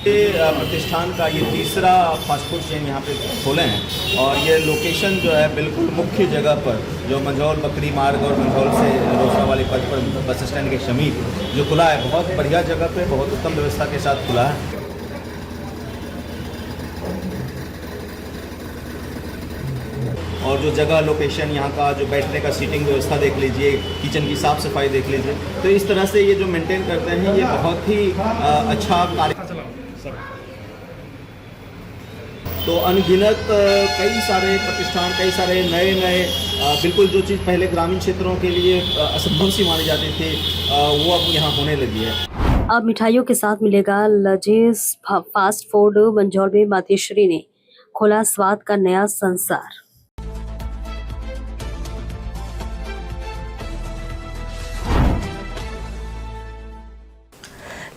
प्रतिष्ठान का ये तीसरा फास्ट फूड चेन यहाँ पे खोले हैं और ये लोकेशन जो है बिल्कुल मुख्य जगह पर जो मंझौल बकरी मार्ग और मंझौल से रोसड़ा वाले पथ पर बस स्टैंड के समीप जो खुला है, बहुत बढ़िया जगह पे बहुत उत्तम व्यवस्था के साथ खुला है। और जो जगह लोकेशन यहाँ का जो बैठने का सीटिंग व्यवस्था देख लीजिए, किचन की साफ़ सफाई देख लीजिए, तो इस तरह से ये जो मेंटेन करते हैं ये बहुत ही अच्छा कार्य। तो अनगिनत कई सारे प्रतिष्ठान, कई सारे नए नए बिल्कुल जो चीज़ पहले ग्रामीण क्षेत्रों के लिए असंभव सी मानी जाती थी वो अब यहाँ होने लगी है। अब मिठाइयों के साथ मिलेगा लजीज फास्ट फूड। मंझौल में मातेश्वरी ने खोला स्वाद का नया संसार।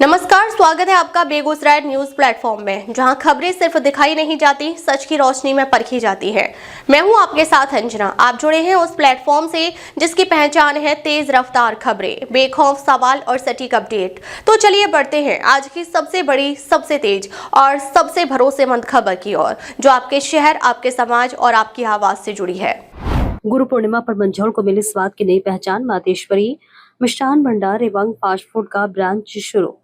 नमस्कार, स्वागत है आपका बेगूसराय न्यूज प्लेटफॉर्म में, जहां खबरें सिर्फ दिखाई नहीं जाती, सच की रोशनी में परखी जाती है। मैं हूं आपके साथ अंजना। आप जुड़े हैं उस प्लेटफॉर्म से जिसकी पहचान है तेज रफ्तार खबरें, बेखौफ सवाल और सटीक अपडेट। तो चलिए बढ़ते हैं आज की सबसे बड़ी, सबसे तेज और सबसे भरोसेमंद खबर की ओर, जो आपके शहर, आपके समाज और आपकी आवाज से जुड़ी है। गुरु पूर्णिमा पर मंझौल को मिली स्वाद की नई पहचान। मातेश्वरी मिष्ठान भंडार एवं फास्ट फूड का ब्रांच शुरू।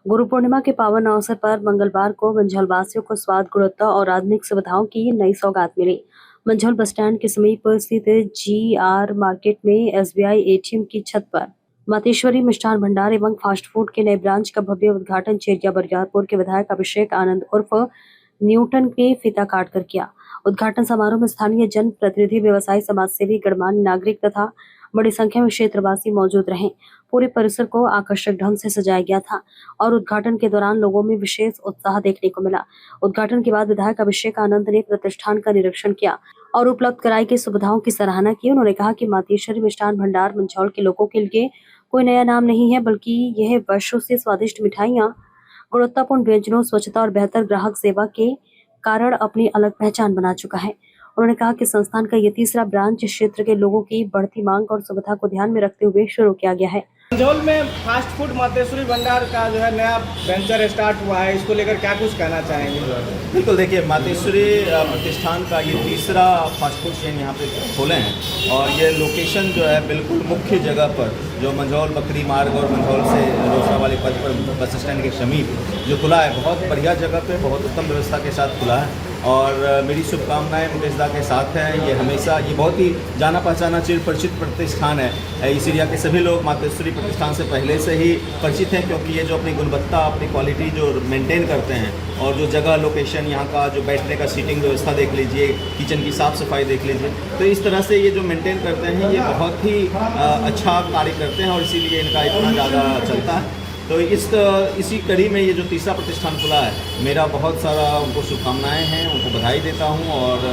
गुरु पूर्णिमा के पावन अवसर पर मंगलवार को मंझौल वासियों को स्वाद, गुणवत्ता और आधुनिक सुविधाओं की नई सौगात मिली। मंझौल बस स्टैंड के समीप स्थित GR मार्केट में SBI ATM की छत पर मातेश्वरी मिष्ठान भंडार एवं फास्ट फूड के नए ब्रांच का भव्य उद्घाटन चेरिया बरियारपुर के विधायक अभिषेक आनंद उर्फ न्यूटन के फीता काट कर किया। उद्घाटन समारोह में स्थानीय जन प्रतिनिधि, व्यवसायी, समाजसेवी, गणमान्य नागरिक तथा बड़ी संख्या में क्षेत्रवासी मौजूद रहे। पूरे परिसर को आकर्षक ढंग से सजाया गया था और उद्घाटन के दौरान लोगों में विशेष उत्साह देखने को मिला। उद्घाटन के बाद विधायक अभिषेक आनंद ने प्रतिष्ठान का निरीक्षण किया और उपलब्ध कराई गई सुविधाओं की सराहना की। उन्होंने कहा कि मातेश्वरी मिष्ठान भंडार मंझौल के लोगों के लिए कोई नया नाम नहीं है, बल्कि यह वर्षों से स्वादिष्ट मिठाइयाँ, गुणवत्तापूर्ण व्यंजनों, स्वच्छता और बेहतर ग्राहक सेवा के कारण अपनी अलग पहचान बना चुका है। उन्होंने कहा कि संस्थान का ये तीसरा ब्रांच क्षेत्र के लोगों की बढ़ती मांग और सुविधा को ध्यान में रखते हुए शुरू किया गया है। मंझौल में फास्ट फूड मातेश्वरी भंडार का जो है नया वेंचर स्टार्ट हुआ है, इसको लेकर क्या कुछ कहना चाहेंगे? बिल्कुल, देखिए मातेश्वरी प्रतिष्ठान का ये तीसरा फास्ट फूड चेन यहाँ पे खोले हैं और ये लोकेशन जो है बिल्कुल मुख्य जगह पर जो मंझौल बकरी मार्ग और मंझौल से रोसड़ा वाले पथ पर बस स्टैंड के समीप जो खुला है, बहुत बढ़िया जगह पे बहुत उत्तम व्यवस्था के साथ खुला है। और मेरी शुभकामनाएं मुकेश दा के साथ हैं। ये हमेशा ये बहुत ही जाना पहचाना चिर परिचित प्रतिष्ठान है। इस एरिया के सभी लोग मातेश्वरी प्रतिष्ठान से पहले से ही परिचित हैं, क्योंकि ये जो अपनी गुणवत्ता, अपनी क्वालिटी जो मेंटेन करते हैं और जो जगह लोकेशन, यहाँ का जो बैठने का सीटिंग व्यवस्था देख लीजिए, किचन की साफ़ सफाई देख लीजिए, तो इस तरह से ये जो मेंटेन करते हैं ये बहुत ही अच्छा कार्य करते हैं और इसीलिए इनका इतना ज़्यादा चलता है। तो इसी कड़ी में ये जो तीसरा प्रतिष्ठान खुला है, मेरा बहुत सारा उनको शुभकामनाएं हैं, उनको बधाई देता हूं और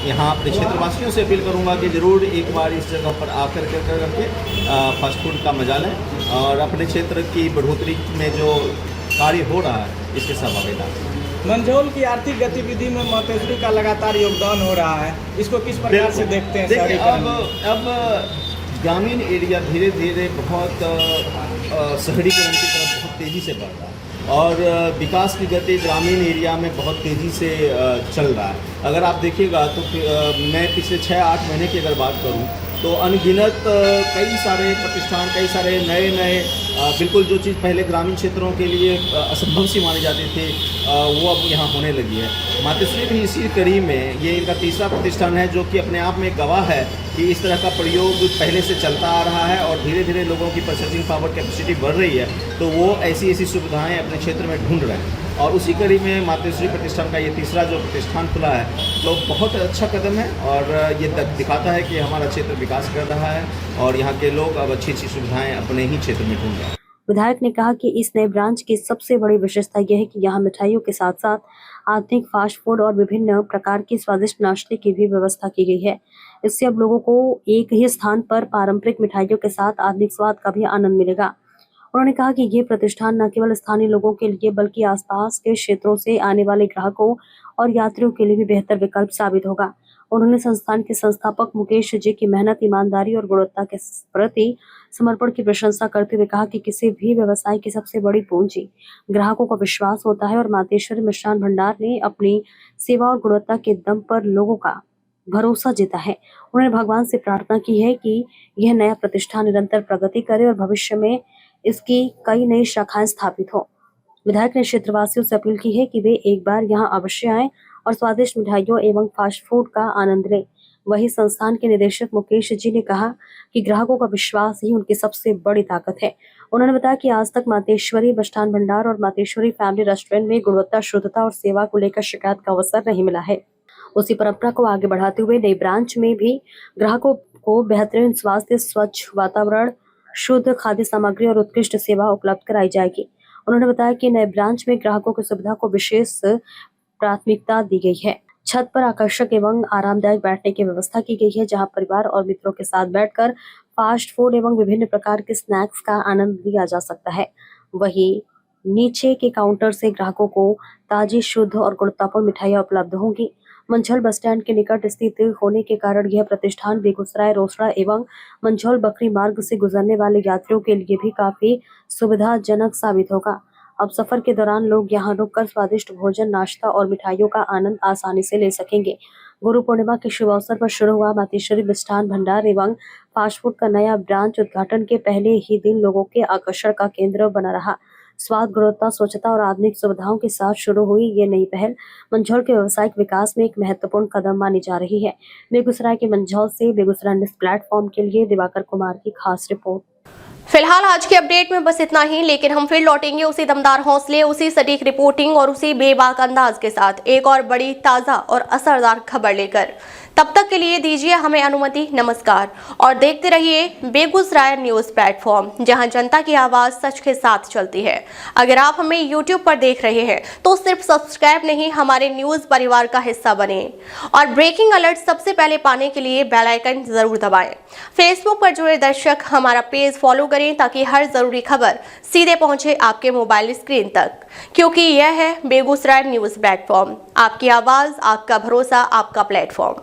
यहाँ अपने क्षेत्रवासियों से अपील करूंगा कि ज़रूर एक बार इस जगह पर आकर करके फास्ट फूड का मजा लें और अपने क्षेत्र की बढ़ोतरी में जो कार्य हो रहा है इसके सहभागिता। मंझौल की आर्थिक गतिविधि में मातेश्वरी का लगातार योगदान हो रहा है, इसको किस प्रकार से देखते हैं? देखिए, अब ग्रामीण एरिया धीरे धीरे बहुत शहरीकरण की तरफ बहुत तेज़ी से बढ़ रहा है और विकास की गति ग्रामीण एरिया में बहुत तेज़ी से चल रहा है। अगर आप देखिएगा तो मैं पिछले 6-8 महीने की अगर बात करूं तो अनगिनत कई सारे प्रतिष्ठान, कई सारे नए नए बिल्कुल जो चीज़ पहले ग्रामीण क्षेत्रों के लिए असंभव सी मानी जाती थी वो अब यहाँ होने लगी है। मातेश्वरी भी इसी कड़ी में ये इनका तीसरा प्रतिष्ठान है, जो कि अपने आप में गवाह है कि इस तरह का प्रयोग पहले से चलता आ रहा है और धीरे धीरे लोगों की परचेसिंग पावर कैपेसिटी बढ़ रही है, तो वो ऐसी ऐसी सुविधाएं अपने क्षेत्र में ढूंढ रहे हैं और उसी कड़ी में मातेश्वरी प्रतिष्ठान का ये तीसरा जो प्रतिष्ठान खुला है तो बहुत अच्छा कदम है और ये दिखाता है कि हमारा क्षेत्र विकास कर रहा है और यहाँ के लोग अब अच्छी अच्छी सुविधाएं अपने ही क्षेत्र में ढूंढ रहे हैं। विधायक ने कहा कि इस नए ब्रांच की सबसे बड़ी विशेषता यह है कि यहाँ मिठाइयों के साथ साथ आधुनिक फास्ट फूड और विभिन्न प्रकार की स्वादिष्ट नाश्ते की भी व्यवस्था की गई है। इससे अब लोगों को एक ही स्थान पर पारंपरिक मिठाइयों के साथ आधुनिक स्वाद का भी आनंद मिलेगा। उन्होंने कहा कि ये प्रतिष्ठान न केवल स्थानीय लोगों के लिए बल्कि आसपास के क्षेत्रों से आने वाले ग्राहकों और यात्रियों के लिए भी बेहतर विकल्प साबित होगा। उन्होंने संस्थान के संस्थापक मुकेश जी की मेहनत, ईमानदारी और गुणवत्ता के प्रति समर्पण की प्रशंसा करते हुए कहा कि किसी भी व्यवसाय की सबसे बड़ी पूंजी ग्राहकों का विश्वास होता है और मातेश्वरी मिष्ठान भंडार ने अपनी सेवा और गुणवत्ता के दम पर लोगों का भरोसा जीता है। उन्होंने भगवान से प्रार्थना की है कि यह नया प्रतिष्ठान निरंतर प्रगति करे और भविष्य में इसकी कई नई शाखाएं स्थापित हो। विधायक ने क्षेत्रवासियों से अपील की है कि वे एक बार यहां अवश्य आएं और स्वादिष्ट मिठाइयों एवं फास्ट फूड का आनंद लें। वहीं संस्थान के निदेशक मुकेश जी ने कहा कि ग्राहकों का विश्वास ही उनकी सबसे बड़ी ताकत है। उन्होंने बताया कि आज तक मातेश्वरी मिष्ठान भंडार और मातेश्वरी फैमिली रेस्टोरेंट में गुणवत्ता, शुद्धता और सेवा को लेकर शिकायत का अवसर नहीं मिला है। उसी परंपरा को आगे बढ़ाते हुए नई ब्रांच में भी ग्राहकों को बेहतरीन स्वास्थ्य, स्वच्छ वातावरण, शुद्ध खाद्य सामग्री और उत्कृष्ट सेवा उपलब्ध कराई जाएगी। उन्होंने बताया कि नए ब्रांच में ग्राहकों की सुविधा को विशेष प्राथमिकता दी गई है। छत पर आकर्षक एवं आरामदायक बैठने की व्यवस्था की गई है, जहां परिवार और मित्रों के साथ बैठकर फास्ट फूड एवं विभिन्न प्रकार के स्नैक्स का आनंद लिया जा सकता है। वहीं नीचे के काउंटर से ग्राहकों को ताजी, शुद्ध और गुणवत्तापूर्ण मिठाइयां उपलब्ध होंगी। मंझौल बस स्टैंड के निकट स्थित होने के कारण यह प्रतिष्ठान बेगूसराय, रोसड़ा एवं मंझौल बकरी मार्ग से गुजरने वाले यात्रियों के लिए भी काफी सुविधाजनक साबित होगा। अब सफर के दौरान लोग यहां रुककर स्वादिष्ट भोजन, नाश्ता और मिठाइयों का आनंद आसानी से ले सकेंगे। गुरु पूर्णिमा के शुभ अवसर पर शुरू हुआ मातेश्वरी मिष्ठान भंडार एवं फास्ट फूड का नया ब्रांच उद्घाटन के पहले ही दिन लोगों के आकर्षण का केंद्र बना रहा। स्वाद, गुणवत्ता, स्वच्छता और आधुनिक सुविधाओं के साथ शुरू हुई ये नई पहल मंझौल के व्यावसायिक विकास में एक महत्वपूर्ण कदम मानी जा रही है। बेगूसराय के मंझौल से बेगूसराय न्यूज़ प्लेटफॉर्म के लिए दिवाकर कुमार की खास रिपोर्ट। फिलहाल आज के अपडेट में बस इतना ही, लेकिन हम फिर लौटेंगे उसी दमदार हौसले, उसी सटीक रिपोर्टिंग और उसी बेबाक अंदाज के साथ एक और बड़ी, ताज़ा और असरदार खबर लेकर। तब तक के लिए दीजिए हमें अनुमति। नमस्कार और देखते रहिए बेगूसराय न्यूज़ प्लेटफॉर्म, जहां जनता की आवाज़ सच के साथ चलती है। अगर आप हमें यूट्यूब पर देख रहे हैं तो सिर्फ सब्सक्राइब नहीं, हमारे न्यूज़ परिवार का हिस्सा बने और ब्रेकिंग अलर्ट सबसे पहले पाने के लिए बेल आइकन जरूर दबाएं। फेसबुक पर जुड़े दर्शक हमारा पेज फॉलो करें ताकि हर जरूरी खबर सीधे पहुंचे आपके मोबाइल स्क्रीन तक, क्योंकि यह है बेगूसराय न्यूज़ प्लेटफॉर्म, आपकी आवाज़, आपका भरोसा, आपका प्लेटफॉर्म।